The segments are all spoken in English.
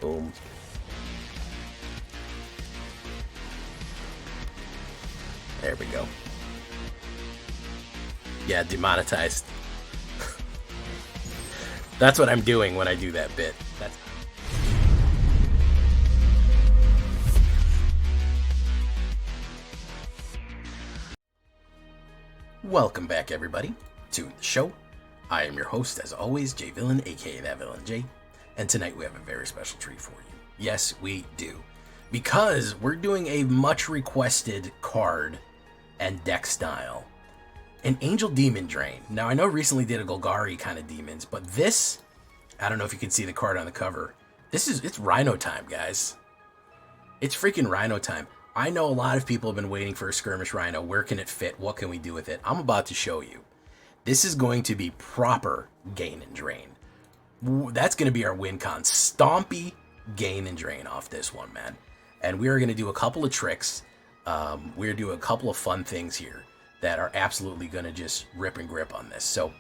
Boom. There we go. Yeah, demonetized. That's what I'm doing when I do that bit. That's... Welcome back, everybody, to the show. I am your host, as always, J Villain, aka That Villain J, and tonight we have a very special treat for you. Yes, we do, because we're doing a much requested card and deck style, an Angel Demon Drain. Now, I know recently did a Golgari kind of demons, but this, I don't know if you can see the card on the cover. It's Rhino time, guys. It's freaking Rhino time. I know a lot of people have been waiting for a Skirmish Rhino. Where can it fit? What can we do with it? I'm about to show you. This is going to be proper gain and drain. That's going to be our win con. Stompy gain and drain off this one, man. And we are going to do a couple of tricks. We're going to do a couple of fun things here that are absolutely going to just rip and grip on this. So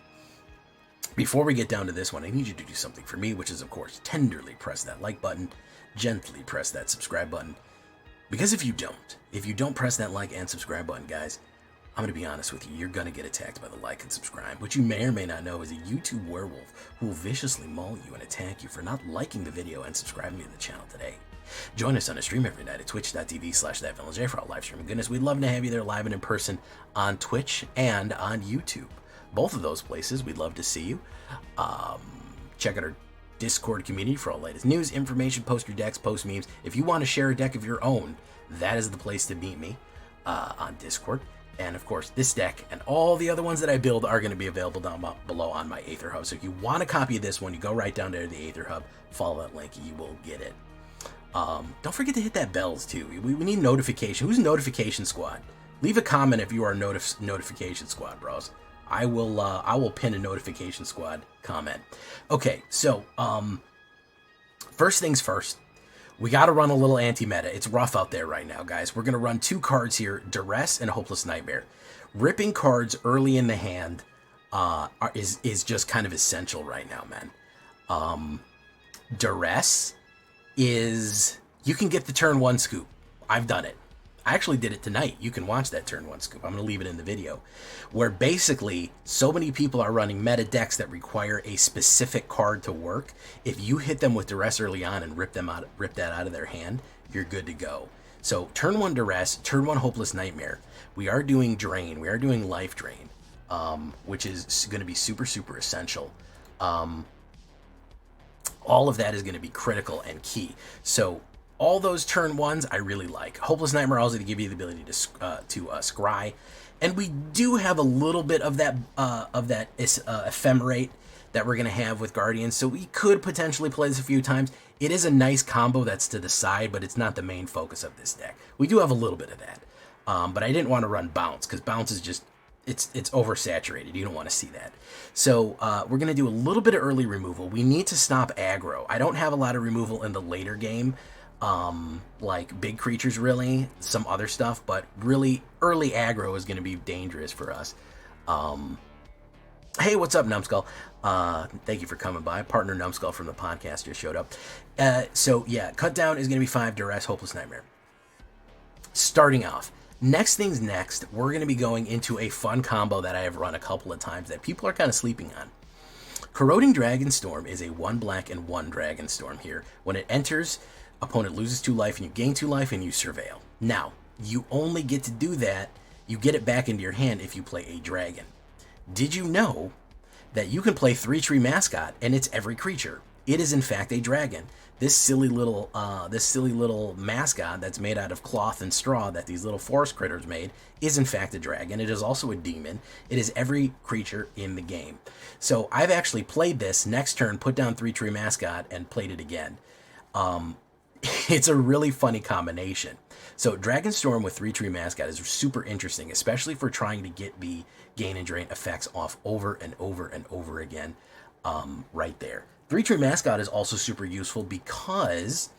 before we get down to this one, I need you to do something for me, which is, of course, tenderly press that like button, gently press that subscribe button. Because if you don't press that like and subscribe button, guys, I'm going to be honest with you, you're going to get attacked by the like and subscribe. What you may or may not know is a YouTube werewolf who will viciously maul you and attack you for not liking the video and subscribing to the channel today. Join us on a stream every night at twitch.tv/thatvillainj for all live streaming goodness. We'd love to have you there live and in person on Twitch and on YouTube. Both of those places, we'd love to see you. Check out our Discord community for all latest news, information, post your decks, post memes. If you want to share a deck of your own, that is the place to meet me on Discord. And of course, this deck and all the other ones that I build are going to be available down below on my AetherHub. So if you want a copy of this one, you go right down there to the AetherHub, follow that link, and you will get it. Don't forget to hit that bells too. We need notification. Who's Notification Squad? Leave a comment if you are Notification Squad, bros. I will pin a Notification Squad comment. Okay, so first things first, we got to run a little anti-meta. It's rough out there right now, guys. We're going to run two cards here, Duress and Hopeless Nightmare. Ripping cards early in the hand is just kind of essential right now, man. Duress is, you can get the turn one scoop. I've done it. I actually did it tonight. You can watch that turn one scoop. I'm going to leave it in the video. Where basically, so many people are running meta decks that require a specific card to work. If you hit them with Duress early on and rip that out of their hand, you're good to go. So turn one Duress, turn one Hopeless Nightmare. We are doing Drain. We are doing Life Drain, which is going to be super, super essential. All of that is going to be critical and key. So all those turn ones I really like. Hopeless Nightmare also to give you the ability to scry, and we do have a little bit of that ephemerate that we're gonna have with Guardians, so we could potentially play this a few times. It is a nice combo that's to the side, but it's not the main focus of this deck. We do have a little bit of that, but I didn't want to run Bounce because Bounce is just it's oversaturated. You don't want to see that. So we're gonna do a little bit of early removal. We need to stop aggro. I don't have a lot of removal in the later game. Like big creatures, really, some other stuff, but really early aggro is going to be dangerous for us. Hey, what's up, Numbskull? Thank you for coming by. Partner Numbskull from the podcast just showed up. So yeah, cut down is going to be 5 Duress, Hopeless Nightmare. Starting off, next things next, we're going to be going into a fun combo that I have run a couple of times that people are kind of sleeping on. Corroding Dragonstorm is a 1 black and 1 Dragonstorm here. When it enters, opponent loses 2 life and you gain 2 life and you surveil. Now, you only get to do that, you get it back into your hand if you play a dragon. Did you know that you can play 3-Tree Mascot and it's every creature? It is in fact a dragon. This silly little mascot that's made out of cloth and straw that these little forest critters made is in fact a dragon. It is also a demon. It is every creature in the game. So I've actually played this, next turn put down 3-Tree Mascot and played it again. It's a really funny combination. So Dragonstorm with 3-Tree Mascot is super interesting, especially for trying to get the gain and drain effects off over and over and over again right there. 3-Tree Mascot is also super useful because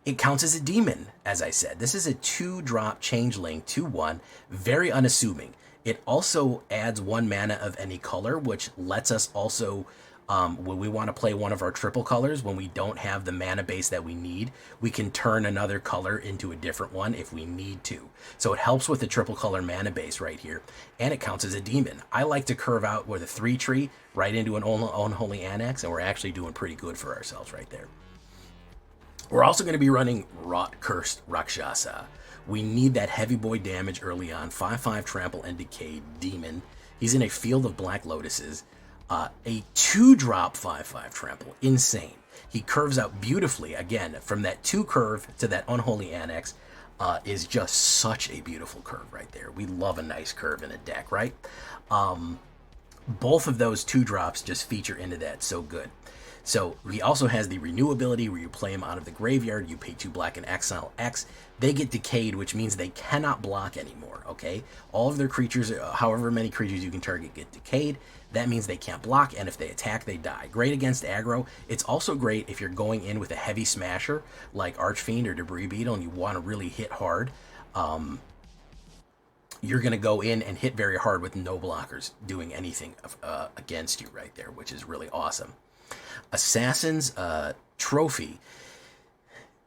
it counts as a demon, as I said. This is a 2-drop changeling, 2/1, very unassuming. It also adds 1 mana of any color, which lets us also When we want to play one of our triple colors, when we don't have the mana base that we need, we can turn another color into a different one if we need to. So it helps with the triple color mana base right here, and it counts as a demon. I like to curve out with a 3 right into an Unholy Annex, and we're actually doing pretty good for ourselves right there. We're also going to be running Rot Cursed Rakshasa. We need that heavy boy damage early on. 5/5 Trample and Decay Demon. He's in a field of Black Lotuses. A 2-drop 5/5 Trample. Insane. He curves out beautifully. Again, from that 2 curve to that Unholy Annex is just such a beautiful curve right there. We love a nice curve in a deck, right? Both of those 2 drops just feature into that so good. So he also has the renew ability where you play him out of the graveyard, you pay 2 black and exile X. They get decayed, which means they cannot block anymore, okay? All of their creatures, however many creatures you can target, get decayed. That means they can't block, and if they attack, they die. Great against aggro. It's also great if you're going in with a heavy smasher like Archfiend or Debris Beetle and you want to really hit hard. You're going to go in and hit very hard with no blockers doing anything against you right there, which is really awesome. Assassin's Trophy,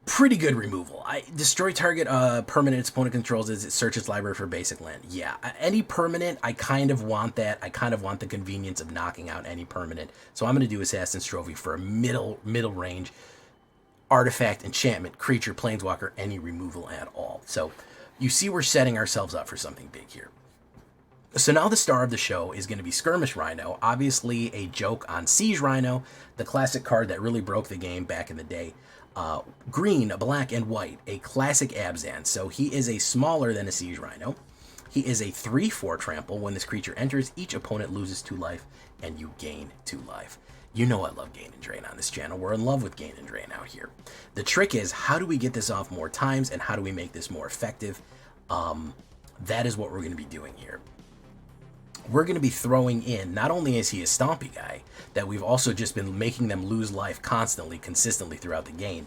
pretty good removal. Destroy target permanent its opponent controls as it searches library for basic land. Yeah, any permanent, I kind of want that. I kind of want the convenience of knocking out any permanent. So I'm going to do Assassin's Trophy for a middle range artifact, enchantment, creature, planeswalker, any removal at all. So you see we're setting ourselves up for something big here. So now the star of the show is going to be Skirmish Rhino, obviously a joke on Siege Rhino, the classic card that really broke the game back in the day. Green, black, and white, a classic Abzan. So he is a smaller than a Siege Rhino. He is a 3/4 trample. When this creature enters, each opponent loses 2 life, and you gain 2 life. You know I love Gain and Drain on this channel. We're in love with Gain and Drain out here. The trick is, how do we get this off more times, and how do we make this more effective? That is what we're going to be doing here. We're going to be throwing in, not only is he a stompy guy, that we've also just been making them lose life constantly, consistently throughout the game,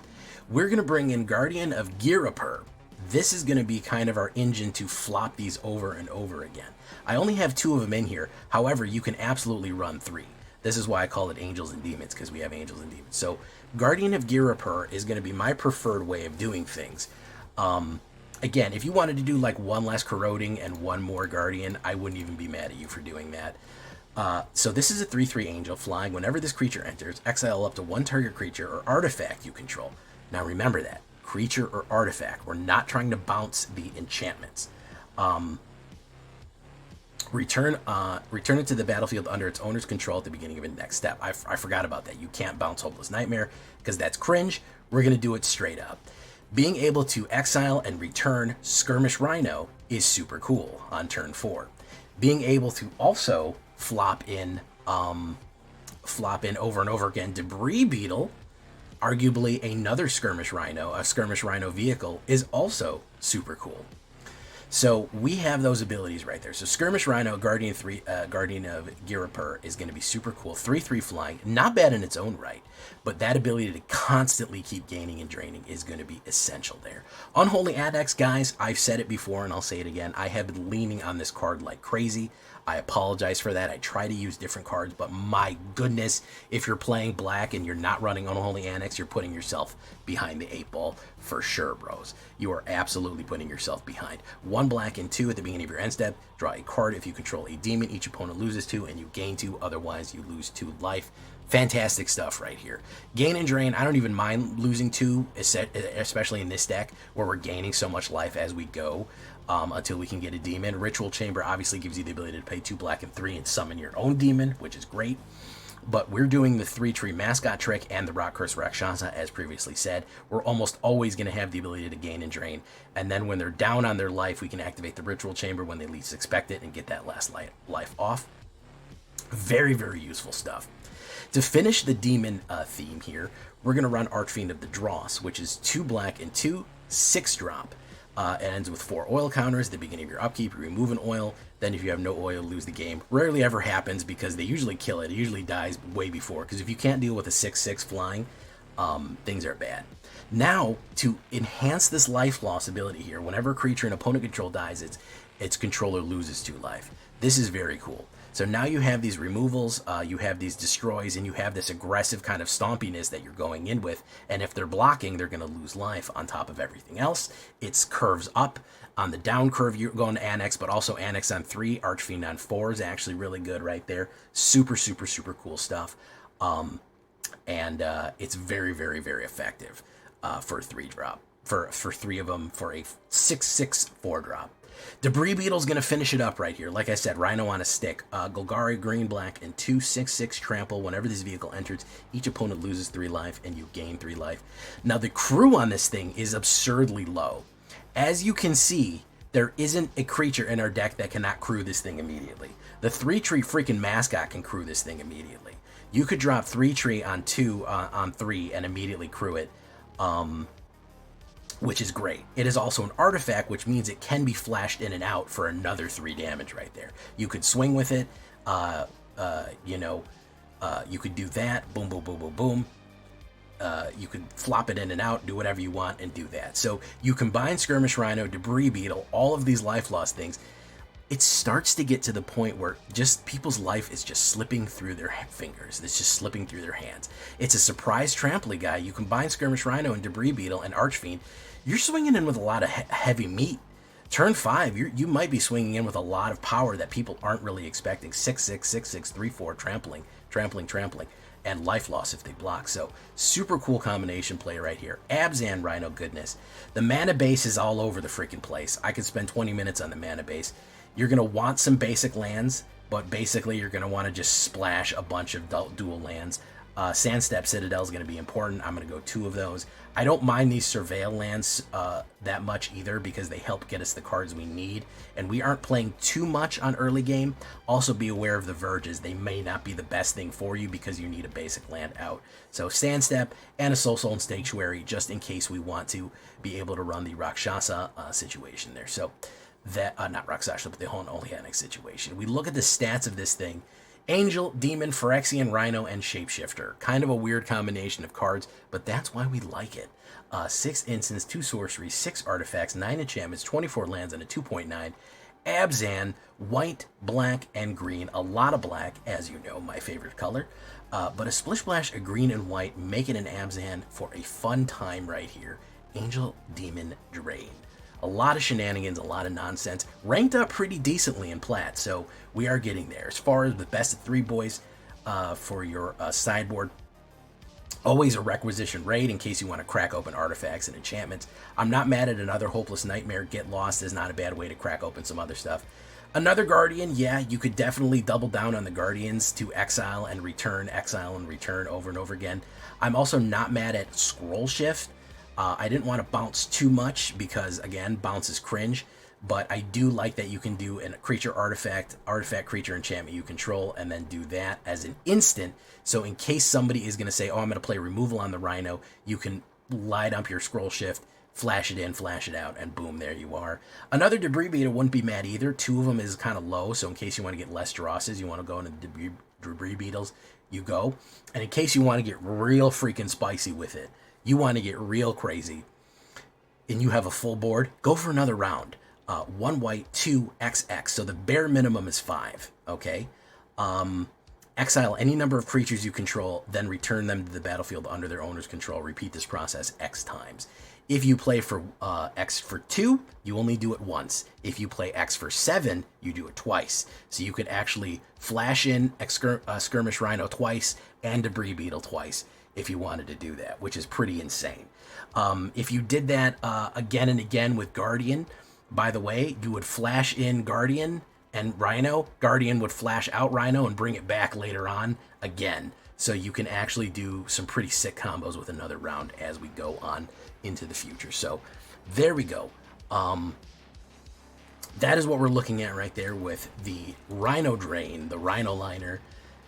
we're going to bring in Guardian of Girapur. This is going to be kind of our engine to flop these over and over again. I only have 2 of them in here. However, you can absolutely run 3. This is why I call it Angels and Demons, because we have Angels and Demons. So Guardian of Girapur is going to be my preferred way of doing things. Again, if you wanted to do like 1 less Corroding and 1 more Guardian, I wouldn't even be mad at you for doing that. So this is a 3/3 Angel, flying. Whenever this creature enters, exile up to 1 target creature or artifact you control. Now remember that. Creature or artifact. We're not trying to bounce the enchantments. Return it to the battlefield under its owner's control at the beginning of the next step. I forgot about that. You can't bounce Hopeless Nightmare because that's cringe. We're going to do it straight up. Being able to exile and return Skirmish Rhino is super cool on turn 4. Being able to also flop in over and over again Debris Beetle, arguably another Skirmish Rhino, a Skirmish Rhino vehicle, is also super cool. So we have those abilities right there. So Skirmish Rhino, Guardian of Girapur is going to be super cool. 3/3 flying, not bad in its own right, but that ability to constantly keep gaining and draining is going to be essential there. Unholy Annex, guys, I've said it before and I'll say it again. I have been leaning on this card like crazy. I apologize for that. I try to use different cards, but my goodness, if you're playing black and you're not running Unholy Annex, you're putting yourself behind the 8 ball for sure, bros. You are absolutely putting yourself behind. 1 black and 2 at the beginning of your end step. Draw a card. If you control a demon, each opponent loses 2 and you gain 2. Otherwise, you lose 2 life. Fantastic stuff right here. Gain and drain, I don't even mind losing 2, especially in this deck where we're gaining so much life as we go. Until we can get a demon. Ritual Chamber obviously gives you the ability to pay 2 black and 3 and summon your own demon, which is great. But we're doing the 3-tree mascot trick and the Rot Cursed Rakshasa, as previously said. We're almost always going to have the ability to gain and drain. And then when they're down on their life, we can activate the Ritual Chamber when they least expect it and get that last life off. Very, very useful stuff. To finish the demon theme here, we're going to run Archfiend of the Dross, which is 2 black and 2, 6-drop. It ends with 4 oil counters. At the beginning of your upkeep, you remove an oil. Then if you have no oil, lose the game. Rarely ever happens because they usually kill it. It usually dies way before. Because if you can't deal with a 6/6 flying, things are bad. Now, to enhance this life loss ability here, whenever a creature in opponent control dies, its controller loses 2 life. This is very cool. So now you have these removals, you have these destroys, and you have this aggressive kind of stompiness that you're going in with. And if they're blocking, they're going to lose life on top of everything else. It's curves up. On the down curve, you're going to Annex, but also Annex on 3, Archfiend on 4 is actually really good right there. Super, super, super cool stuff. And it's very, very, very effective for a 3-drop. For 3 of them for a 6/6 4-drop. Debris Beetle's going to finish it up right here. Like I said, Rhino on a stick. Golgari, green, black, and 2 6/6 trample. Whenever this vehicle enters, each opponent loses 3 life, and you gain 3 life. Now, the crew on this thing is absurdly low. As you can see, there isn't a creature in our deck that cannot crew this thing immediately. The 3-tree freaking mascot can crew this thing immediately. You could drop 3-tree on 2 on 3 and immediately crew it. Which is great. It is also an artifact, which means it can be flashed in and out for another 3 damage right there. You could swing with it, you could do that, boom, boom, boom, boom, boom. You could flop it in and out, do whatever you want, and do that. So you combine Skirmish Rhino, Debris Beetle, all of these life loss things. It starts to get to the point where just people's life is just slipping through their fingers. It's just slipping through their hands. It's a surprise trampoline guy. You combine Skirmish Rhino and Debris Beetle and Archfiend. You're swinging in with a lot of heavy meat. Turn 5, you might be swinging in with a lot of power that people aren't really expecting. 6/6, 6/6, 3/4, trampling, and life loss if they block. So super cool combination play right here. Abzan Rhino goodness. The mana base is all over the freaking place. I could spend 20 minutes on the mana base. You're going to want some basic lands, but basically you're going to want to just splash a bunch of dual lands. Sandstep Citadel is going to be important. I'm going to go 2 of those. I don't mind these Surveil lands that much either because they help get us the cards we need, and we aren't playing too much on early game. Also be aware of the Verges. They may not be the best thing for you because you need a basic land out. So Sandstep and a Soul Stone Sanctuary just in case we want to be able to run the Rakshasa situation there. So that, not Rakshasa, but the whole Oleanic situation. We look at the stats of this thing. Angel, Demon, Phyrexian, Rhino, and Shapeshifter. Kind of a weird combination of cards, but that's why we like it. 6 instants, 2 sorceries, 6 artifacts, 9 enchantments, 24 lands, and a 2.9. Abzan, white, black, and green. A lot of black, as you know, my favorite color. But a Splish Splash, a green and white, make it an Abzan for a fun time right here. Angel, Demon, Drain. A lot of shenanigans, a lot of nonsense. Ranked up pretty decently in Plat, so we are getting there. As far as the best of 3 boys for your sideboard, always a requisition raid in case you want to crack open artifacts and enchantments. I'm not mad at another Hopeless Nightmare. Get Lost is not a bad way to crack open some other stuff. Another Guardian, yeah, you could definitely double down on the Guardians to exile and return over and over again. I'm also not mad at Scroll Shift. I didn't want to bounce too much because, again, bounce is cringe, but I do like that you can do a creature artifact creature enchantment you control, and then do that as an instant. So in case somebody is going to say, oh, I'm going to play removal on the Rhino, you can light up your Scroll Shift, flash it in, flash it out, and boom, there you are. Another Debris Beetle wouldn't be mad either. 2 of them is kind of low, so in case you want to get less Drosses, you want to go into the Debris Beetles, you go. And in case you want to get real freaking spicy with it, you want to get real crazy, and you have a full board, go for another round. 1 white, 2 XX, so the bare minimum is 5, okay? Exile any number of creatures you control, then return them to the battlefield under their owner's control. Repeat this process X times. If you play for X for 2, you only do it once. If you play X for 7, you do it twice. So you could actually flash in Skirmish Rhino twice and Debris Beetle twice if you wanted to do that, which is pretty insane. If you did that again and again with Guardian, by the way, you would flash in Guardian and Rhino. Guardian would flash out Rhino and bring it back later on again. So you can actually do some pretty sick combos with another round as we go on into the future. So there we go. That is what we're looking at right there with the Rhino Drain, the Rhino Liner,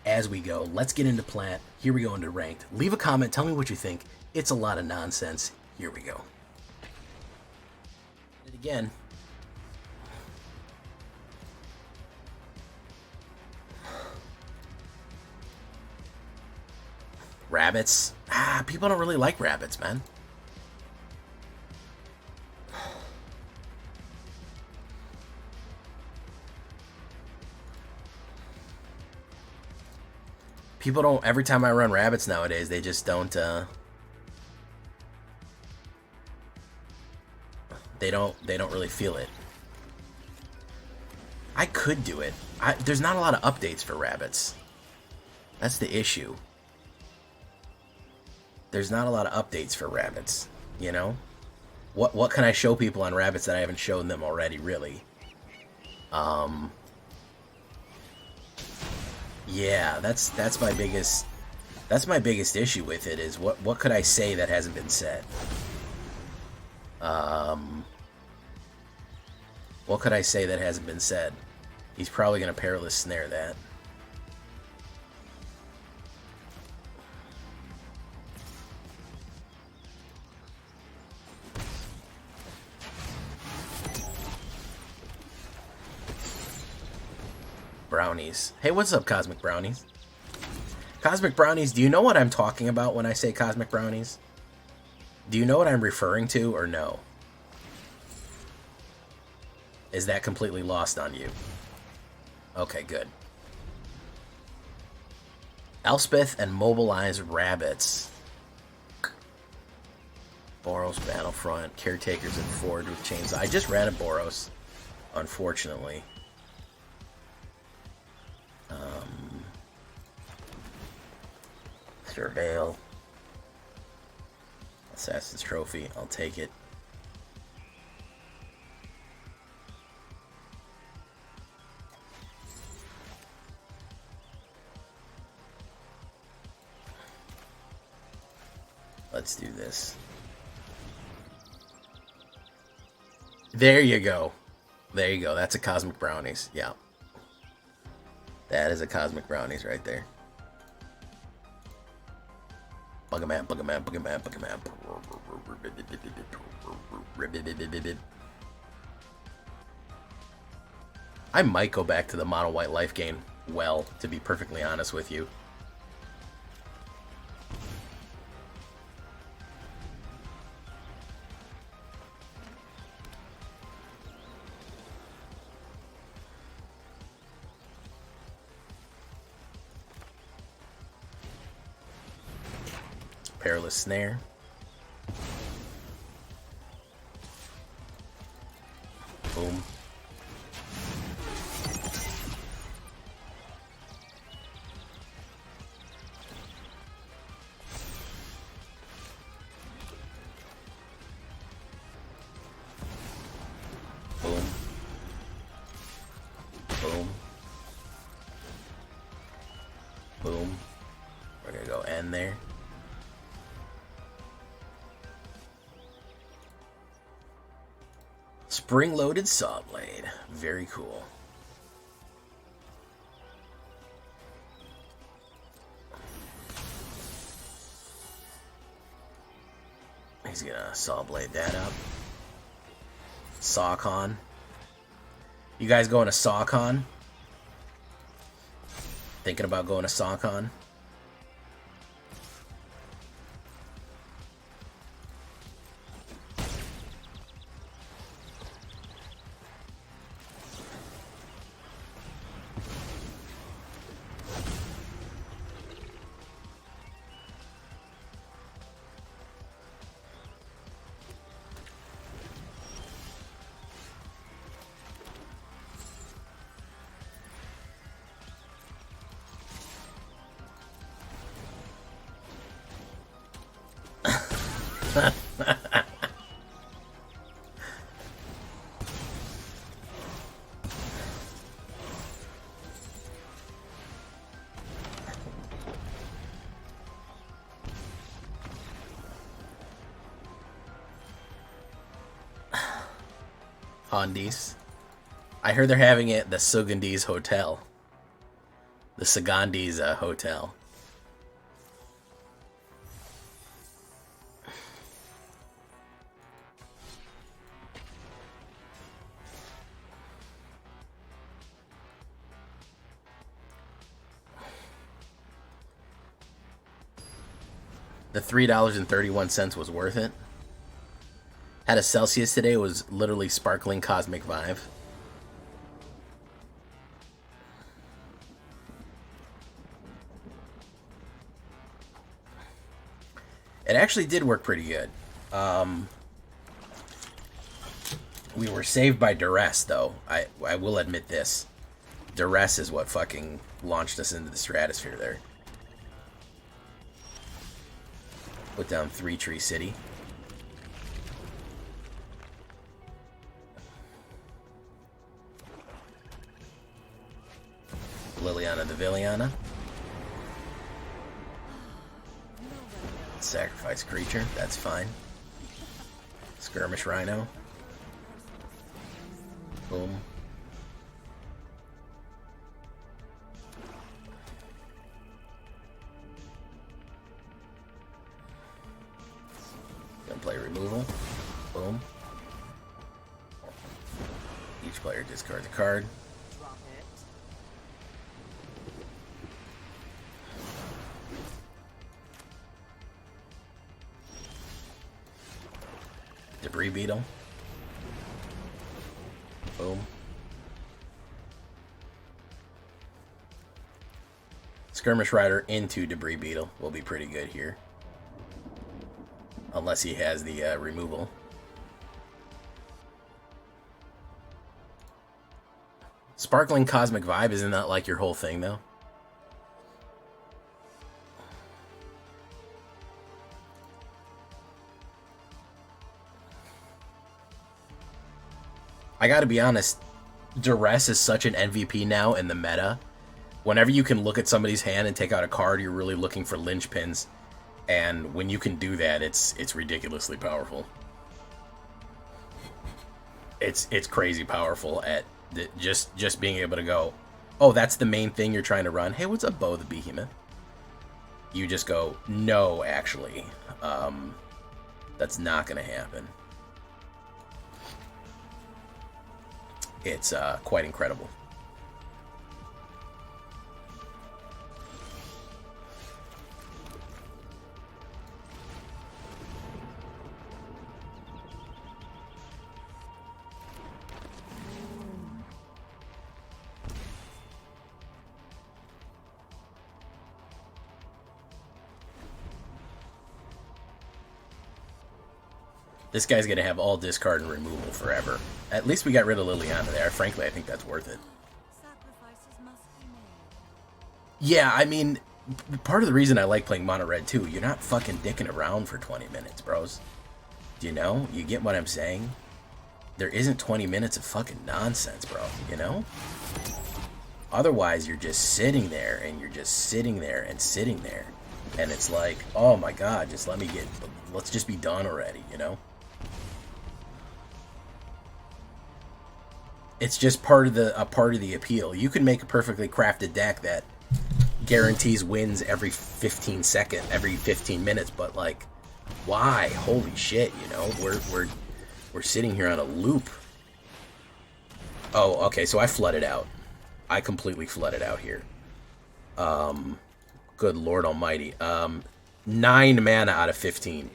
as we go. Let's get into Plat. Here we go into Ranked. Leave a comment. Tell me what you think. It's a lot of nonsense. Here we go. And again. Rabbits. People don't really like rabbits, man. People don't, every time I run rabbits nowadays, they just don't, they don't really feel it. I could do it. There's not a lot of updates for rabbits. That's the issue. There's not a lot of updates for rabbits, you know? What can I show people on rabbits that I haven't shown them already, really? Yeah, that's my biggest issue with it, is what could I say that hasn't been said? What could I say that hasn't been said? He's probably gonna perilous snare that. Brownies. Hey, what's up, Cosmic Brownies? Cosmic Brownies, do you know what I'm talking about when I say Cosmic Brownies? Do you know what I'm referring to, or no? Is that completely lost on you? Okay, good. Elspeth and Mobilize Rabbits. Boros Battlefront. Caretakers and Forge with Chains. I just ran a Boros, unfortunately. Surveil. Assassin's Trophy. I'll take it. Let's do this. There you go. There you go. That's a Cosmic Brownies. Yeah. That is a Cosmic Brownies right there. Bug-a-map, bug-a-map, bug-a-map, bug-a-map. I might go back to the mono white life gain, well, to be perfectly honest with you. Perilous Snare. Boom. Boom. Boom. Boom. We're gonna go end there. Spring-loaded saw blade. Very cool. He's gonna saw blade that up. SawCon. You guys going to SawCon? Thinking about going to SawCon? Hondies. I heard they're having it at the Sugandhi's Hotel. The Sugandhi's Hotel. The $3.31 was worth it. Had a Celsius today, it was literally sparkling cosmic vibe. It actually did work pretty good. We were saved by duress, though. I will admit this. Duress is what fucking launched us into the stratosphere there. Put down 3 Tree City. Liliana the Villiana. Sacrifice creature, that's fine. Skirmish Rhino. Boom. Gonna play removal. Boom. Each player discards a card. Debris Beetle. Boom. Skirmish Rider into Debris Beetle will be pretty good here. Unless he has the removal. Sparkling Cosmic Vibe, isn't that like your whole thing, though? I gotta be honest, Duress is such an MVP now in the meta. Whenever you can look at somebody's hand and take out a card, you're really looking for linchpins. And when you can do that, it's ridiculously powerful. It's crazy powerful at just being able to go, oh, that's the main thing you're trying to run. Hey, what's up, Bo the Behemoth? You just go, no, actually. That's not going to happen. It's quite incredible. This guy's going to have all discard and removal forever. At least we got rid of Liliana there. Frankly, I think that's worth it. Yeah, I mean, part of the reason I like playing Mono Red too, you're not fucking dicking around for 20 minutes, bros. Do you know? You get what I'm saying? There isn't 20 minutes of fucking nonsense, bro. You know? Otherwise, you're just sitting there, and you're just sitting there and sitting there. And it's like, oh my god, just let's just be done already, you know? It's just part of the appeal. You can make a perfectly crafted deck that guarantees wins every 15 minutes, but like, why? Holy shit, you know? We're sitting here on a loop. Oh, okay, so I flooded out. I completely flooded out here. Good Lord Almighty. 9 mana out of 15.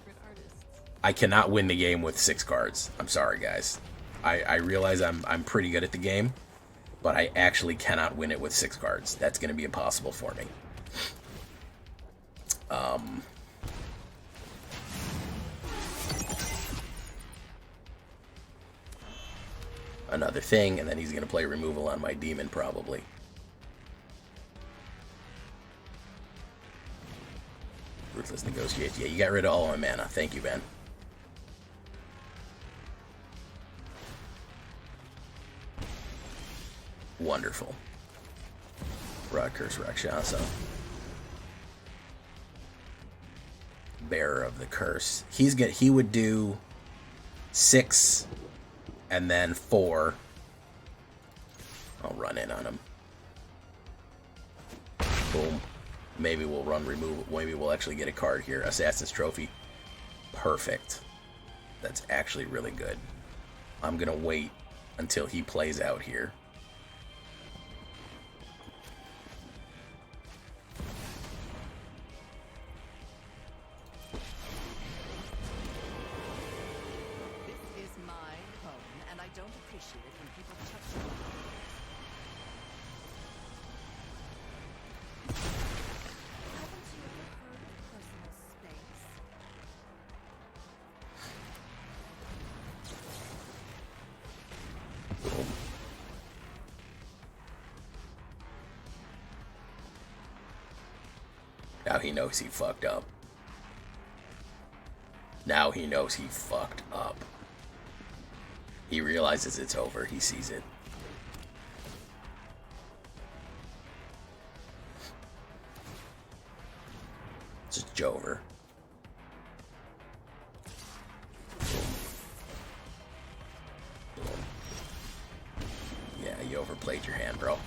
I cannot win the game with 6 cards. I'm sorry, guys. I realize I'm pretty good at the game, but I actually cannot win it with 6 cards. That's going to be impossible for me. Another thing, and then he's going to play removal on my demon, probably. Ruthless Negotiate. Yeah, you got rid of all my mana. Thank you, Ben. Wonderful. Rod Curse Rakshasa. Bearer of the Curse. He would do 6 and then 4. I'll run in on him. Boom. Maybe we'll run removal. Maybe we'll actually get a card here. Assassin's Trophy. Perfect. That's actually really good. I'm gonna wait until he plays out here. Now he knows he fucked up. Now he knows he fucked up. He realizes it's over. He sees it. It's just Jover. Yeah, you overplayed your hand, bro.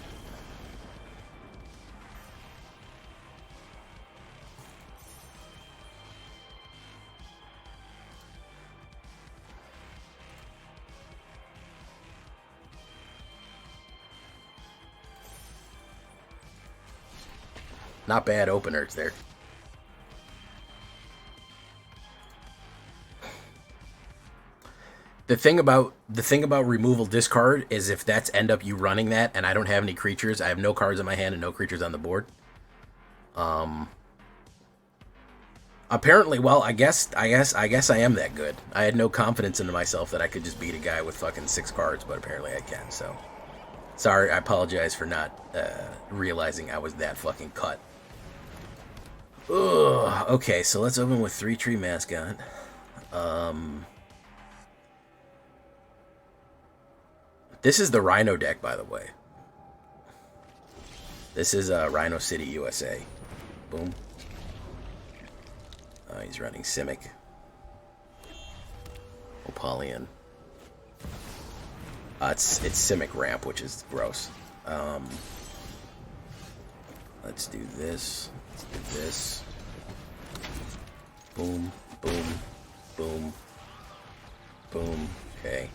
Not bad openers there. The thing about removal discard is if that's end up you running that and I don't have any creatures, I have no cards in my hand and no creatures on the board. Apparently, well, I guess I am that good. I had no confidence into myself that I could just beat a guy with fucking 6 cards, but apparently I can. So sorry, I apologize for not realizing I was that fucking cut. Ugh. Okay, so let's open with 3-Tree Mascot. This is the Rhino deck, by the way. This is Rhino City, USA. Boom. He's running Simic. Opalion. It's Simic Ramp, which is gross. Let's do this. Let's do this. Boom, boom, boom, boom. Okay.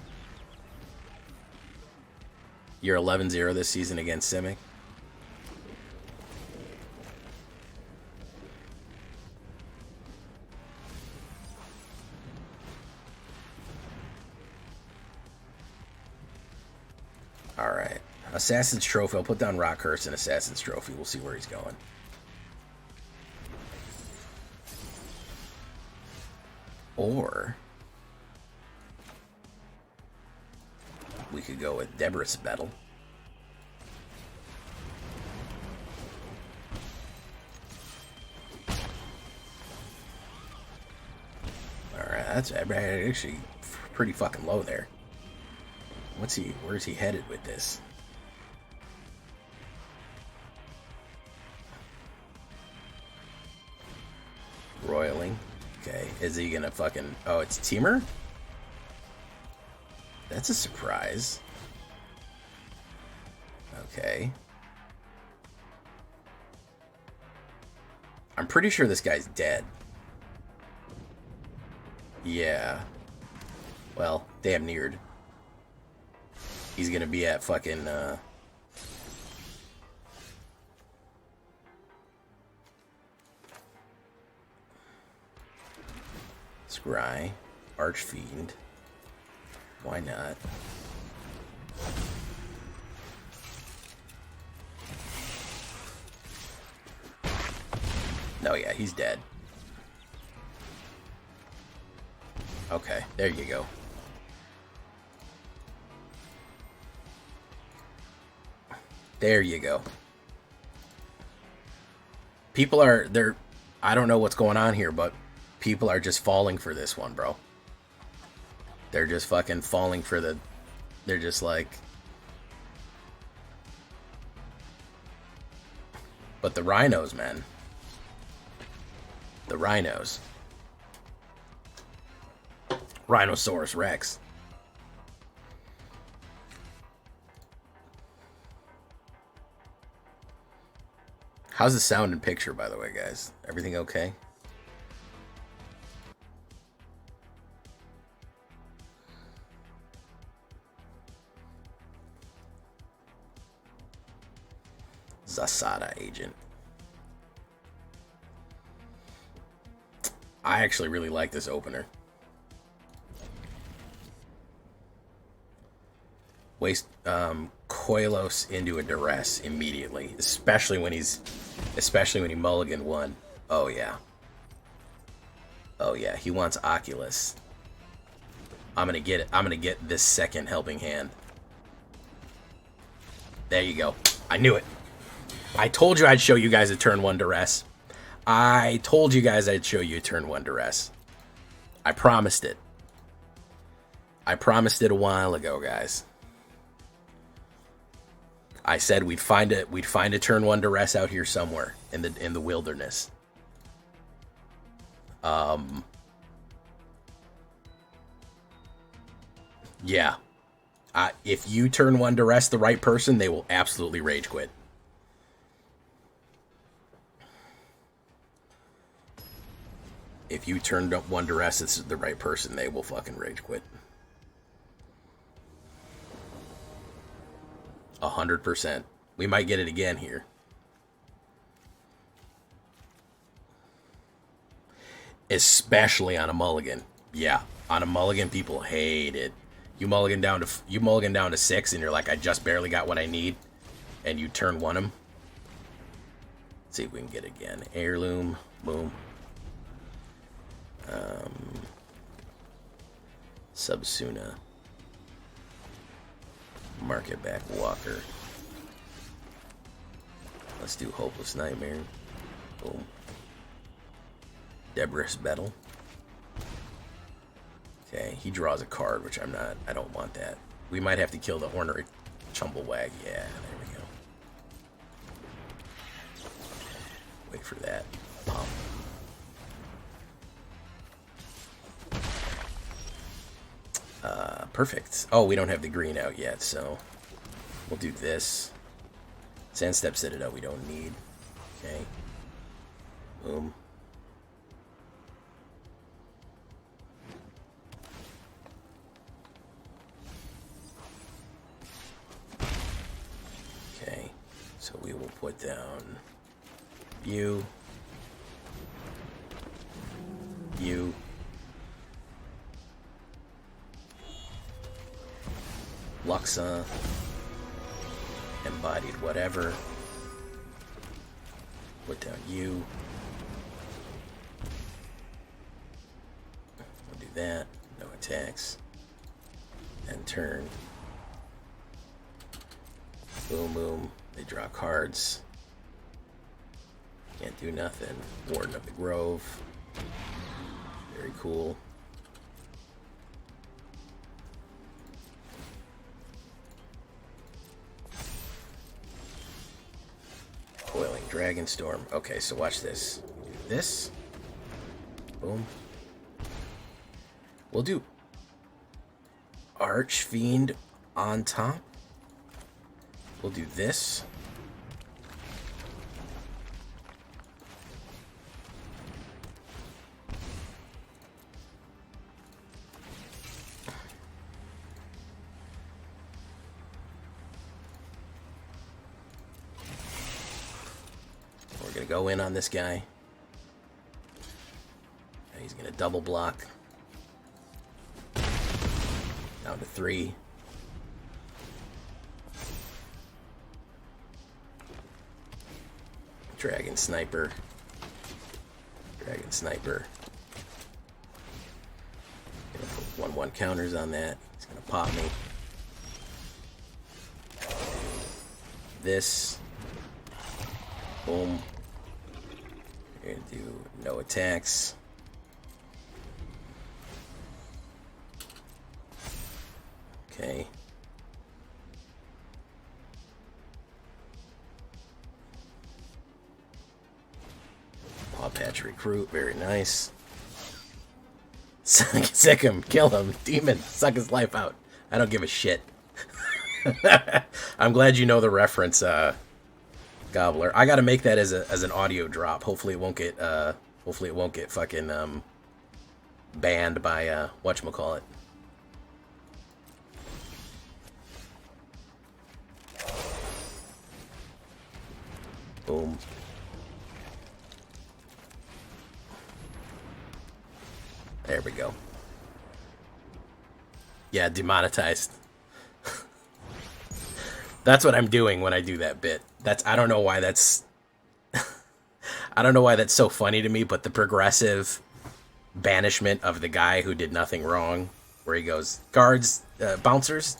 You're 11-0 this season against Simic. Alright. Assassin's Trophy. I'll put down Rockhurst and Assassin's Trophy. We'll see where he's going. Or we could go with Deborah's Battle. Alright, that's actually pretty fucking low there. Where's he headed with this? Roiling. Okay, is he gonna fucking... Oh, it's Teamer? That's a surprise. Okay. I'm pretty sure this guy's dead. Yeah. Well, damn neared. He's gonna be at fucking, Scry. Archfiend. Why not? No, yeah, he's dead. Okay, there you go. There you go. People are, I don't know what's going on here, but people are just falling for this one, bro. They're just fucking falling for the... They're just like... But the rhinos, man. The rhinos. Rhinosaurus Rex. How's the sound and picture, by the way, guys? Everything okay? Zasada agent. I actually really like this opener. Waste Koilos into a duress immediately, especially when he mulligan one. Oh yeah. Oh yeah, he wants Oculus. I'm gonna get it. I'm gonna get this second helping hand. There you go. I knew it. I told you I'd show you guys a turn 1 duress. I told you guys I'd show you turn 1 duress. I promised it. I promised it a while ago, guys. I said we'd find a turn 1 duress out here somewhere in the wilderness. Yeah. If you turn 1 duress the right person, they will absolutely rage quit. If you turn 1 duress it's the right person, they will fucking rage quit. 100%. We might get it again here. Especially on a mulligan. Yeah, on a mulligan, people hate it. You mulligan down to 6, and you're like, I just barely got what I need, and you turn 1 them. Let's see if we can get it again. Heirloom, boom. Subsuna. Market back Walker. Let's do Hopeless Nightmare. Boom. Debris Battle. Okay, he draws a card, which I don't want that. We might have to kill the Ornery Chumblewag. Yeah, there we go. Wait for that. Pump. Perfect. Oh, we don't have the green out yet, so we'll do this. Sandstep Citadel we don't need. Okay. Boom. Okay. So we will put down you. You. Luxa, embodied whatever, put down you, we'll do that, no attacks, and turn, boom boom, they draw cards, can't do nothing, Warden of the Grove, very cool. Dragonstorm. Okay, so watch this. Do this. Boom. We'll do Archfiend on top. We'll do this. Go in on this guy. He's gonna double block. Down to 3. Dragon Sniper. Dragon Sniper. Gonna put 1/1 counters on that. He's gonna pop me. This. Boom. We're gonna do no attacks. Okay. Paw Patch Recruit, very nice. Sick him, kill him, demon, suck his life out. I don't give a shit. I'm glad you know the reference, Gobbler. I gotta make that as an audio drop. Hopefully it won't get fucking banned by whatchamacallit. Boom. There we go. Yeah, demonetized. That's what I'm doing when I do that bit. I don't know why that's I don't know why that's so funny to me, but the progressive banishment of the guy who did nothing wrong, where he goes, guards, bouncers,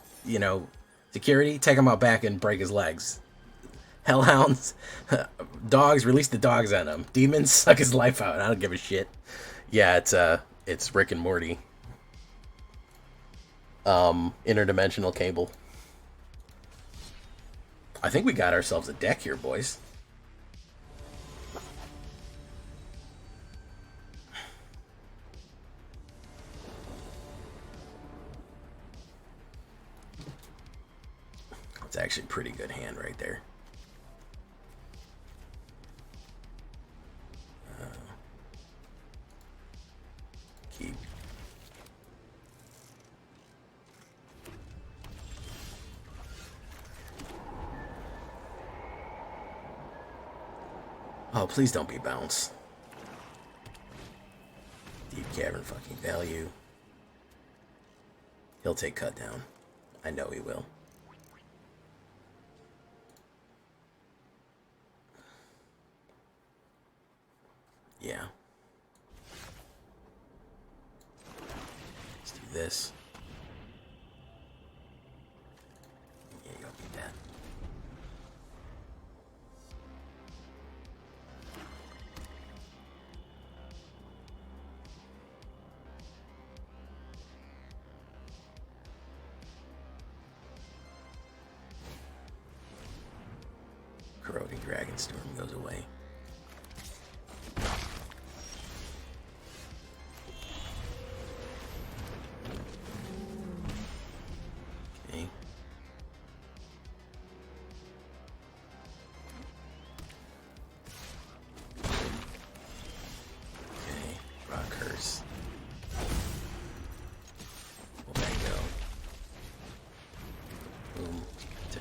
security, take him out back and break his legs. Hellhounds. Dogs, release the dogs on him. Demons, suck his life out. I don't give a shit. Yeah, it's Rick and Morty. Interdimensional cable. I think we got ourselves a deck here, boys. It's actually a pretty good hand right there. Keep. Oh, please don't be bounce. Deep Cavern fucking value. He'll take cut down. I know he will. Yeah. Let's do this. Yeah, you go beat that. Corroding Dragonstorm goes away.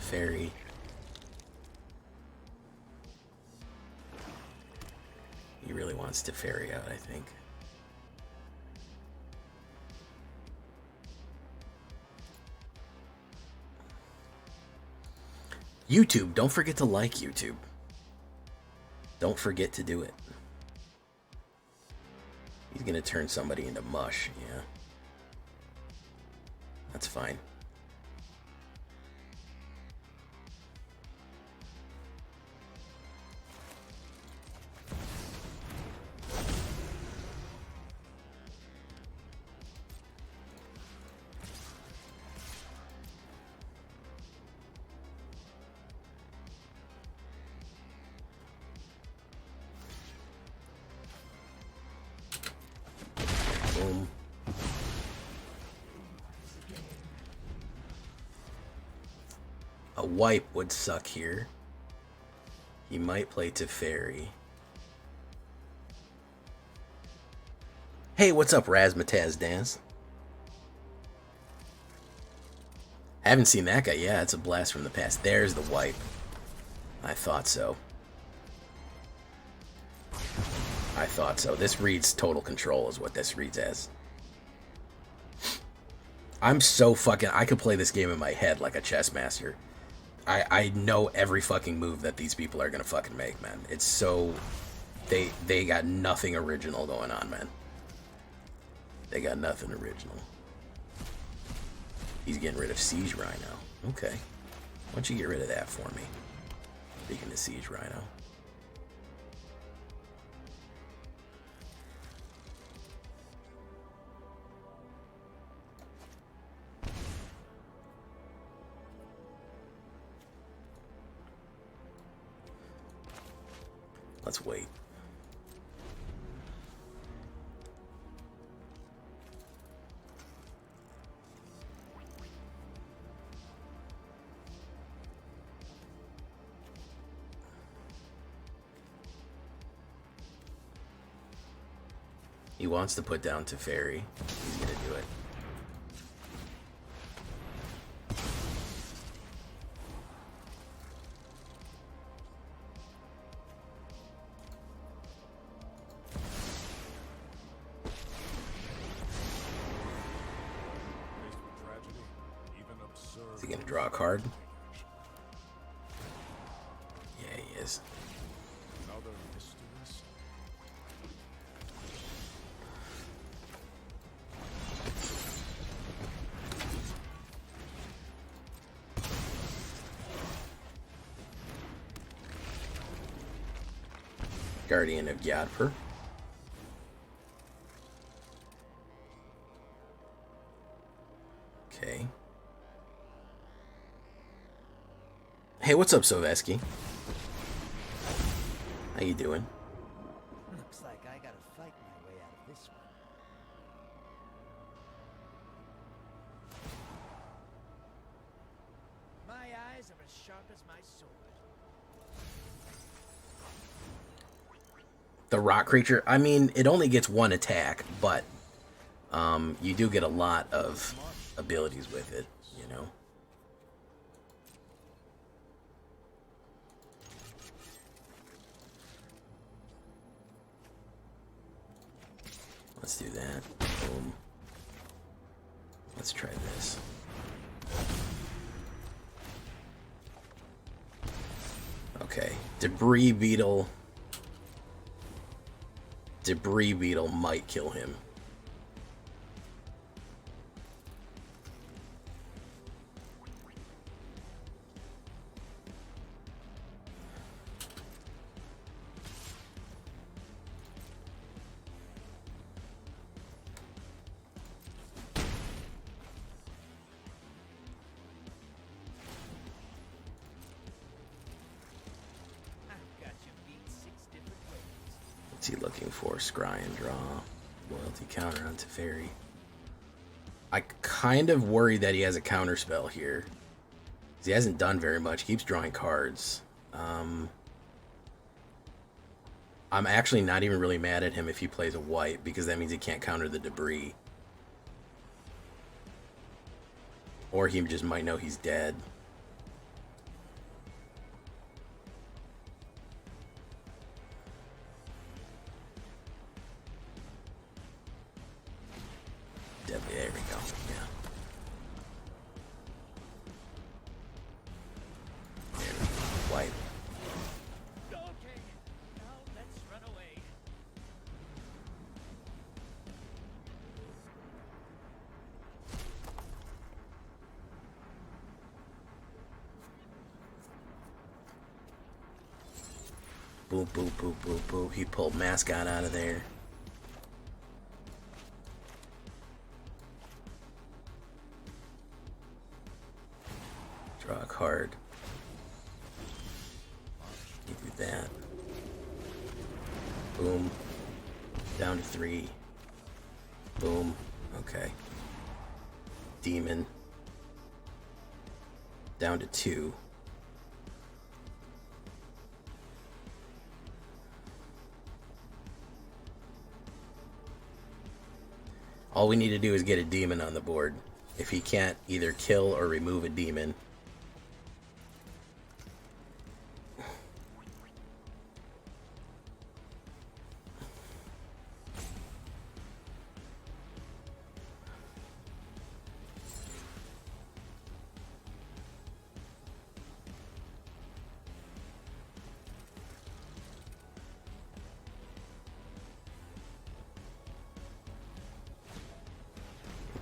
Fairy. He really wants to fairy out, I think. YouTube, don't forget to like YouTube. Don't forget to do it. He's gonna turn somebody into mush, yeah. That's fine. Boom. A wipe would suck here. He might play Teferi. Hey, what's up, Razmataz Dance? Haven't seen that guy. Yeah, it's a blast from the past. There's the wipe. I thought so. I thought so. This reads total control is what this reads as. I'm so fucking... I could play this game in my head like a chess master. I know every fucking move that these people are gonna fucking make, man. It's so... They got nothing original going on, man. They got nothing original. He's getting rid of Siege Rhino. Okay. Why don't you get rid of that for me? Speaking of Siege Rhino. Let's wait. He wants to put down Teferi. He's gonna do it. Is he gonna draw a card? Yeah, he is. Guardian of Gyadper. Okay. Hey, what's up, Soveski? How you doing? Looks like I gotta fight my way out of this one. My eyes are as sharp as my sword. The rock creature, I mean, it only gets one attack, but you do get a lot of abilities with it, you know? Let's do that. Boom. Let's try this. Okay. Debris Beetle. Debris Beetle might kill him. What's he looking for? Scry and draw. Loyalty counter on Teferi. I kind of worry that he has a counter spell here. He hasn't done very much. He keeps drawing cards. I'm actually not even really mad at him if he plays a white, because that means he can't counter the debris. Or he just might know he's dead. There we go. Yeah. There we go. White. Okay, now let's run away. Boo, boo, boo, boo, boo. He pulled Mascot out of there. Draw a card. You do that. Boom. Down to 3. Boom. Okay. Demon. Down to 2. All we need to do is get a demon on the board. If he can't either kill or remove a demon.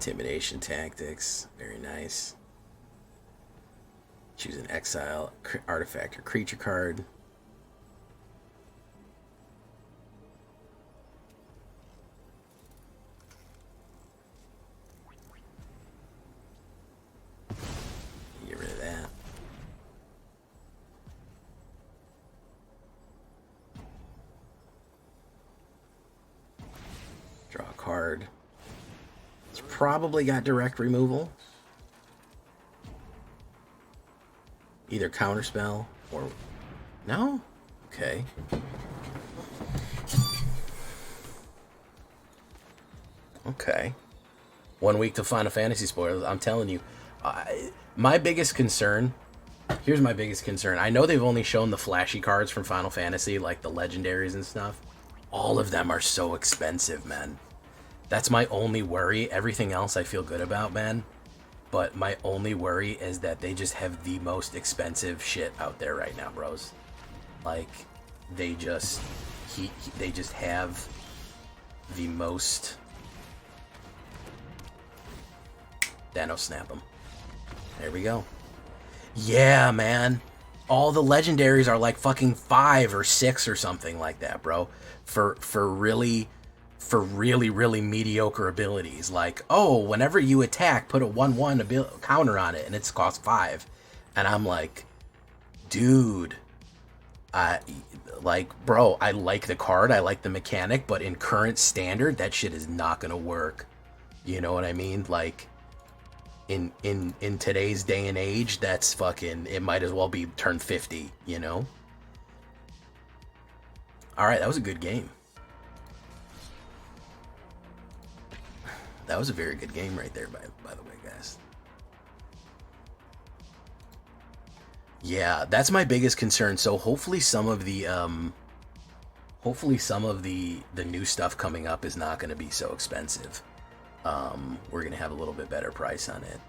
Intimidation tactics, very nice. Choose an exile artifact or creature card. Get rid of that. Draw a card. It's probably got direct removal. Either counterspell or... No? Okay. Okay. 1 week to Final Fantasy spoilers. I'm telling you. My biggest concern... Here's my biggest concern. I know they've only shown the flashy cards from Final Fantasy, like the legendaries and stuff. All of them are so expensive, man. That's my only worry. Everything else I feel good about, man. But my only worry is that they just have the most expensive shit out there right now, bros. Like, they just... they just have the most... Thanos snap them. There we go. Yeah, man. all the legendaries are like fucking 5 or 6 or something like that, bro. For really mediocre abilities. Like, oh, whenever you attack, put a 1/1 counter on it, and it's cost 5. And I'm like, dude, bro, I like the card, I like the mechanic, but in current standard, that shit is not gonna work. You know what I mean? Like, in today's day and age, that's fucking, it might as well be turn 50, you know? Alright, that was a good game. That was a very good game right there, by the way, guys. Yeah, that's my biggest concern. So hopefully some of the new stuff coming up is not going to be so expensive. We're going to have a little bit better price on it.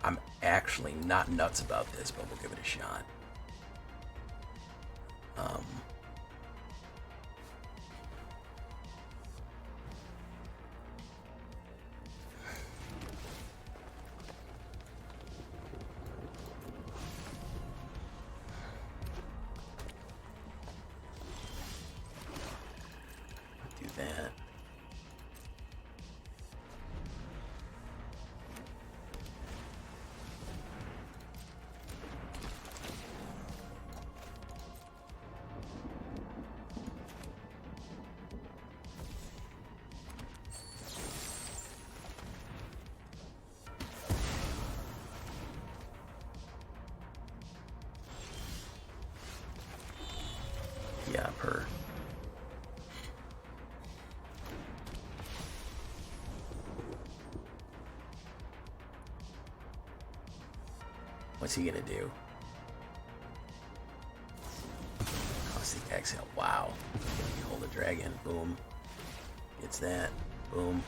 I'm actually not nuts about this, but we'll give it a shot. Do that. Yeah, per. What's he gonna do? Caustic exhale. Wow. Hold the dragon. Boom. Gets that. Boom.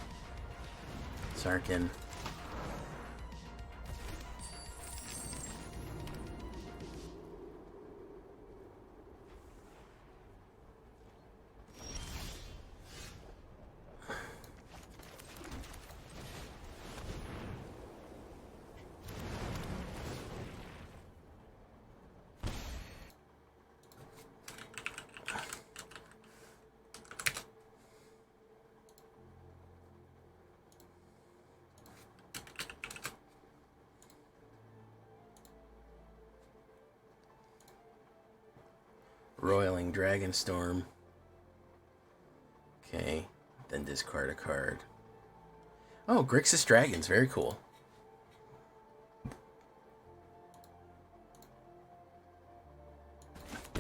Sarkin. Roiling Dragonstorm. Okay, then discard a card. Oh, Grixis Dragons, very cool.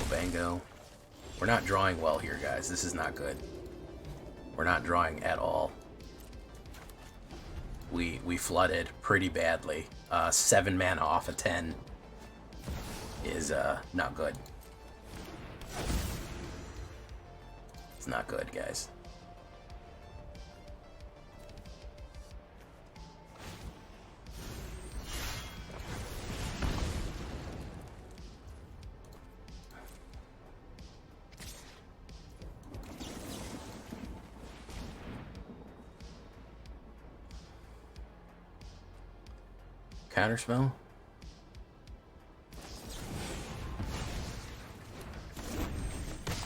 Bango. We're not drawing well here, guys. This is not good. We're not drawing at all. We flooded pretty badly. 7 mana off a 10 is not good. It's not good, guys. Counterspell?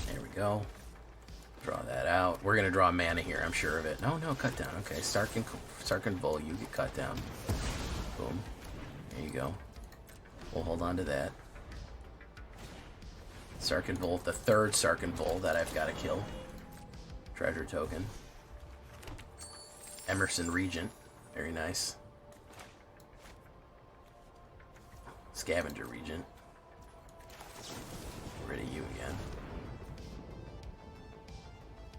There we go. Draw that out. We're gonna draw mana here, I'm sure of it. No, cut down. Okay, Sarkin Bull, you get cut down. Boom. There you go. We'll hold on to that. Sarkin Bull, the third Sarkin Bull that I've got to kill. Treasure token. Emerson Regent. Very nice. Scavenger Regent. Get rid of you again.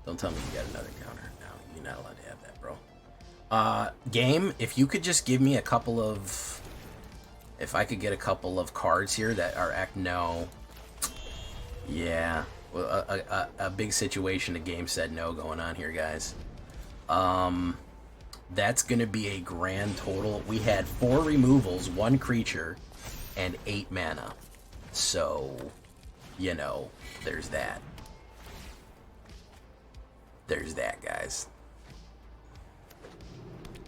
Don't tell me you got another counter. No, you're not allowed to have that, bro. Game, if you could just give me a couple of... If I could get a couple of cards here that are no. Yeah. Well, a big situation, a game said no going on here, guys. That's going to be a grand total. We had 4 removals, 1 creature, and 8 mana. So, you know, there's that. There's that, guys.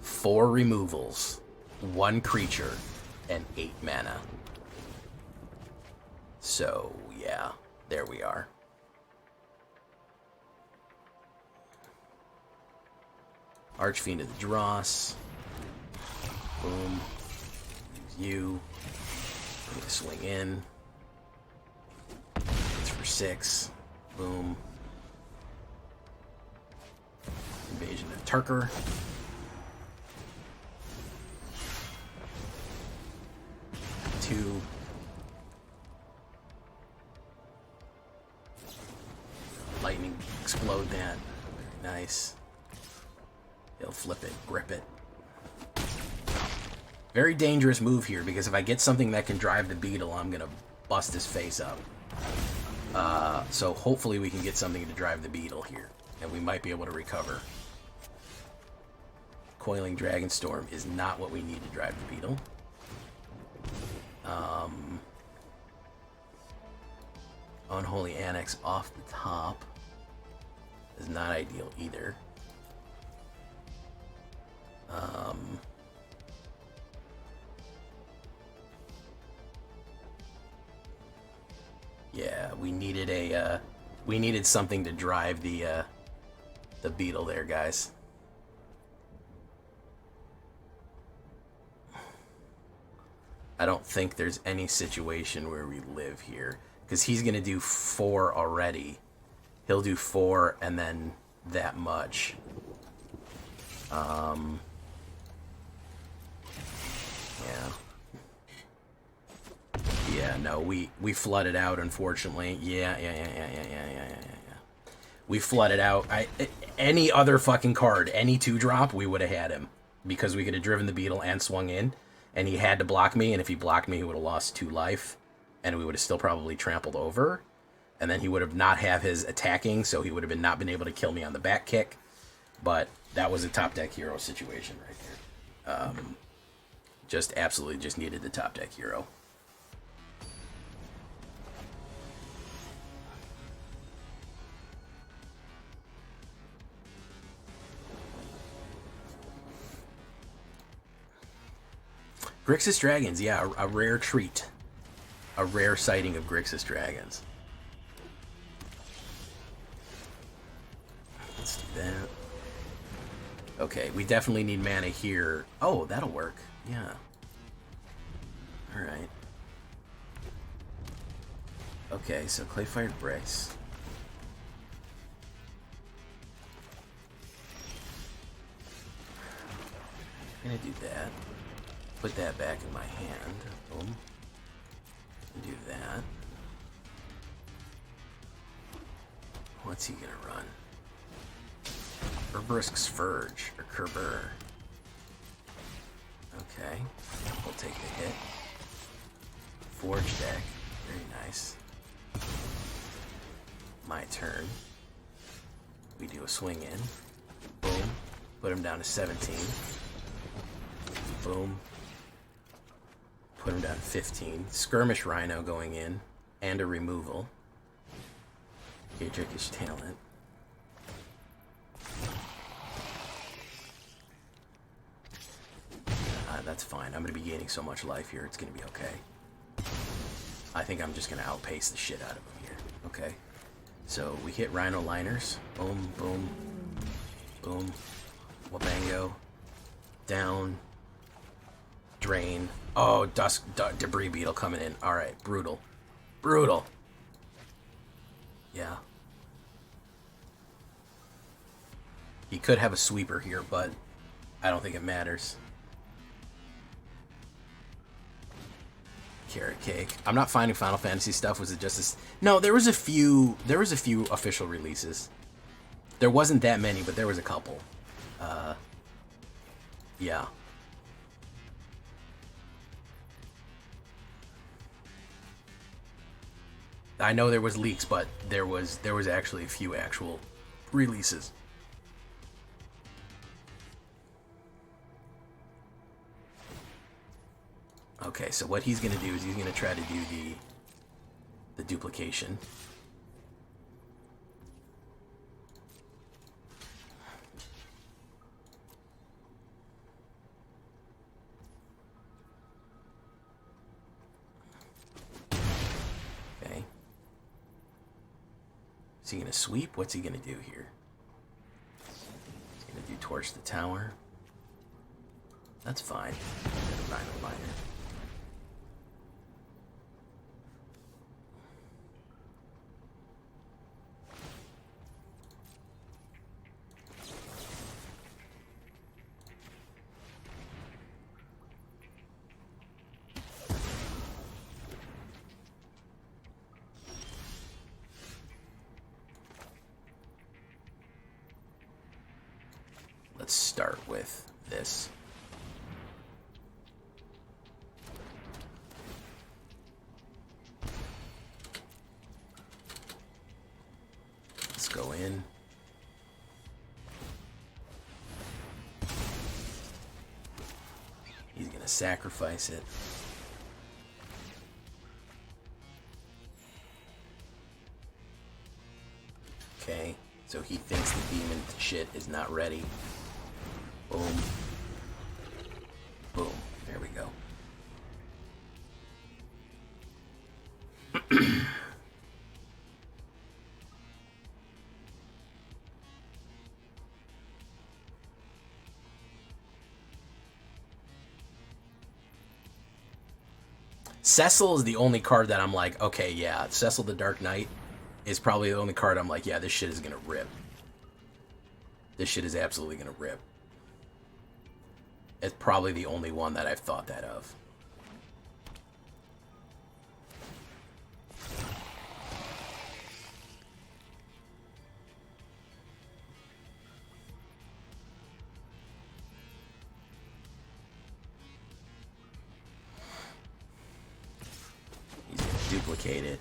4 removals, 1 creature, and 8 mana. So, yeah, there we are. Archfiend of the Dross. Boom. Use you. I'm gonna swing in. It's for 6. Boom. Invasion of TARKIR. Two. Lightning explode that. Very nice. He'll flip it, grip it. Very dangerous move here, because if I get something that can drive the beetle, I'm gonna bust his face up. So hopefully we can get something to drive the beetle here, and we might be able to recover. Coiling Dragonstorm is not what we need to drive the beetle. Unholy Annex off the top is not ideal either. Yeah, we needed something to drive the beetle there, guys. I don't think there's any situation where we live here, because he's gonna do 4 already. He'll do 4 and then that much. Yeah, no, we flooded out, unfortunately. Yeah. We flooded out. Any other fucking card, any 2-drop, we would have had him. Because we could have driven the beetle and swung in. And he had to block me, and if he blocked me, he would have lost 2 life. And we would have still probably trampled over. And then he would have not have his attacking, so he would have not been able to kill me on the back kick. But that was a top deck hero situation right there. Just absolutely just needed the top deck hero. Grixis Dragons, yeah, a rare treat. A rare sighting of Grixis Dragons. Let's do that. Okay, we definitely need mana here. Oh, that'll work. Yeah. Alright. Okay, so Clay-Fired Bricks. I'm gonna do that. Put that back in my hand. Boom. Do that. What's he gonna run? Urbrisk's Verge, or Kerber. Okay. We'll take the hit. Forge deck. Very nice. My turn. We do a swing in. Boom. Put him down to 17. Boom. Put him down to 15. Skirmish Rhino going in. And a removal. Adrickish Talent. That's fine. I'm going to be gaining so much life here. It's going to be okay. I think I'm just going to outpace the shit out of him here. Okay. So we hit Rhino Liners. Boom, boom, boom. Wabango. Down. Drain. Oh, Debris Beetle coming in. Alright, brutal. Brutal. Yeah. He could have a sweeper here, but I don't think it matters. Carrot cake. I'm not finding Final Fantasy stuff. Was it just this? No, there was a few official releases. There wasn't that many, but there was a couple. Yeah. I know there was leaks, but there was actually a few actual releases. Okay, so what he's gonna do is he's gonna try to do the duplication. Is he gonna sweep? What's he gonna do here? He's gonna do torch the tower. That's fine. Rhino Miner. Let's start with this. Let's go in. He's gonna sacrifice it. Okay, so he thinks the demon shit is not ready. Boom. Boom. There we go. Cecil is the only card that I'm like, okay, yeah, Cecil the Dark Knight is probably the only card I'm like, yeah, this shit is gonna rip. This shit is absolutely gonna rip. It's probably the only one that I've thought that of. He's gonna duplicate it.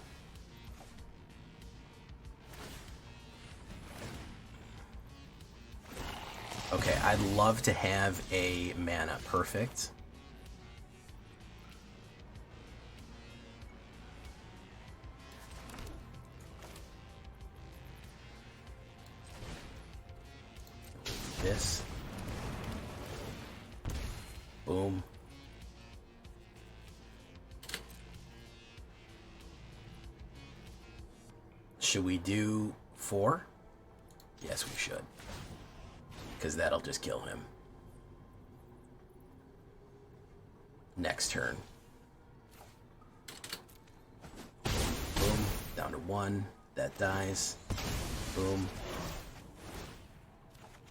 Okay, I'd love to have a mana perfect. This. Boom. Should we do 4? Yes, we should. Because that'll just kill him. Next turn. Boom. Down to 1. That dies. Boom.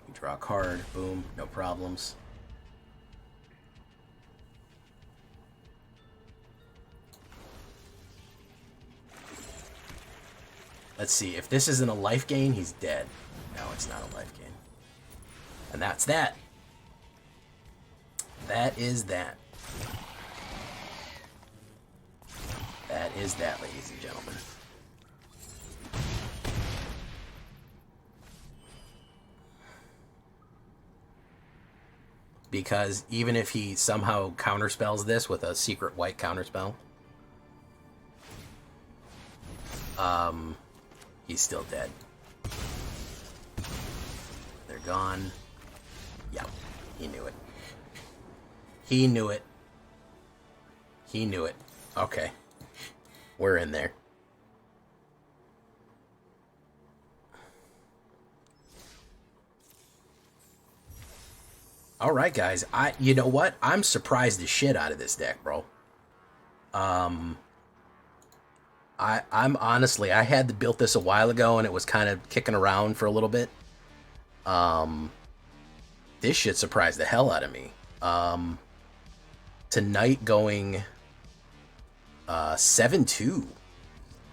We draw a card. Boom. No problems. Let's see. If this isn't a life gain, he's dead. No, it's not a life gain. And that's that. That is that. That is that, ladies and gentlemen. Because even if he somehow counterspells this with a secret white counterspell, he's still dead. They're gone. Yeah, he knew it. He knew it. He knew it. Okay. We're in there. All right, guys. You know what? I'm surprised the shit out of this deck, bro. I'm honestly, I had built this a while ago and it was kind of kicking around for a little bit. This shit surprised the hell out of me. Tonight going 7-2.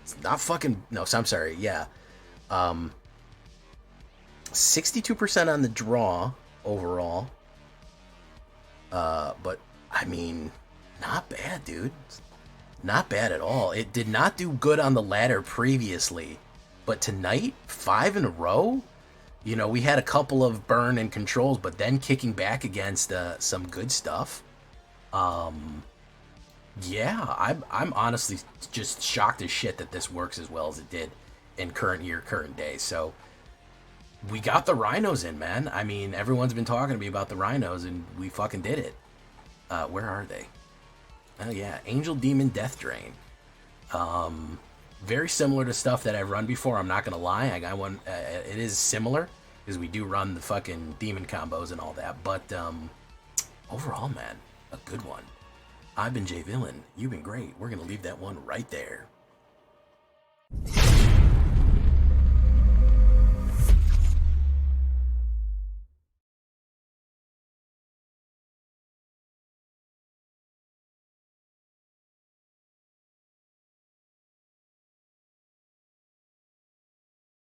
It's not fucking no, so I'm sorry. Yeah. 62% on the draw overall. But I mean, not bad, dude. Not bad at all. It did not do good on the ladder previously, but tonight, 5 in a row. You know, we had a couple of burn and controls, but then kicking back against some good stuff. Yeah, I'm honestly just shocked as shit that this works as well as it did in current year, current day. So we got the rhinos in, man. I mean, everyone's been talking to me about the rhinos, and we fucking did it. Where are they? Oh yeah, Angel Demon Death Drain. very similar to stuff that I've run before. I'm not gonna lie. I got one. It is similar because we do run the fucking demon combos and all that. But overall, man, a good one. I've been Jay Villain. You've been great. We're gonna leave that one right there.